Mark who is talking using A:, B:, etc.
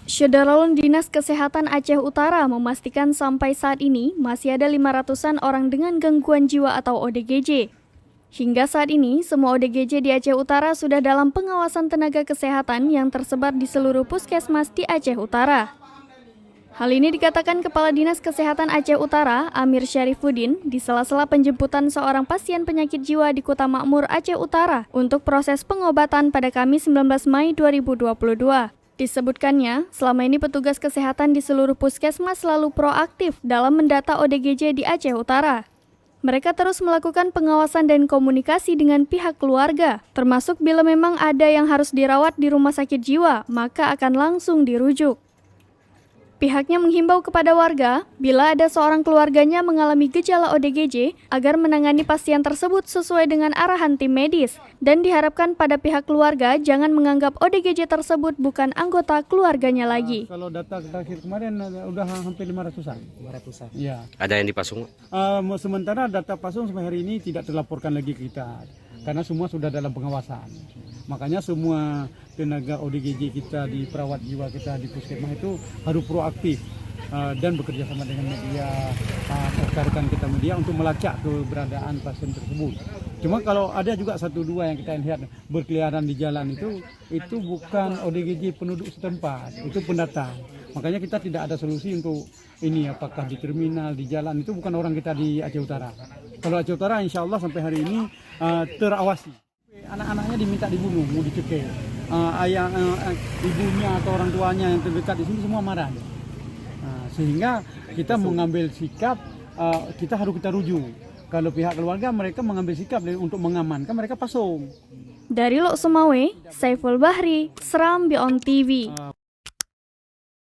A: Syederalun Dinas Kesehatan Aceh Utara memastikan sampai saat ini masih ada 500-an orang dengan gangguan jiwa atau ODGJ. Hingga saat ini, semua ODGJ di Aceh Utara sudah dalam pengawasan tenaga kesehatan yang tersebar di seluruh puskesmas di Aceh Utara. Hal ini dikatakan Kepala Dinas Kesehatan Aceh Utara, Amir Syarifuddin, di sela-sela penjemputan seorang pasien penyakit jiwa di Kota Makmur, Aceh Utara untuk proses pengobatan pada Kamis 19 Mei 2022. Disebutkannya, selama ini petugas kesehatan di seluruh puskesmas selalu proaktif dalam mendata ODGJ di Aceh Utara. Mereka terus melakukan pengawasan dan komunikasi dengan pihak keluarga, termasuk bila memang ada yang harus dirawat di rumah sakit jiwa, maka akan langsung dirujuk. Pihaknya menghimbau kepada warga, bila ada seorang keluarganya mengalami gejala ODGJ, agar menangani pasien tersebut sesuai dengan arahan tim medis. Dan diharapkan pada pihak keluarga jangan menganggap ODGJ tersebut bukan anggota keluarganya lagi.
B: Kalau data terakhir kemarin udah hampir 500-an.
C: 500-an.
B: Ya.
C: Ada yang dipasung?
B: Sementara data pasung sampai hari ini tidak terlaporkan lagi ke kita. Karena semua sudah dalam pengawasan. Makanya semua tenaga ODGJ kita di perawat jiwa kita di puskesmas itu harus proaktif dan bekerja sama dengan media, rekan-rekan kita media untuk melacak keberadaan pasien tersebut. Cuma kalau ada juga satu dua yang kita lihat berkeliaran di jalan itu bukan ODGJ penduduk setempat, itu pendatang. Makanya kita tidak ada solusi untuk ini, apakah di terminal, di jalan, itu bukan orang kita di Aceh Utara. Kalau Aceh Utara insya Allah sampai hari ini terawasi. Anak-anaknya diminta dibunuh, mau dicekik. Ibunya atau orang tuanya yang terdekat di sini semua marah. Sehingga kita mengambil sikap, kita rujuk. Kalau pihak keluarga mereka mengambil sikap untuk mengamankan, mereka pasung.
A: Dari Lok Sumawe, Saiful Bahri, Seram Beyond TV.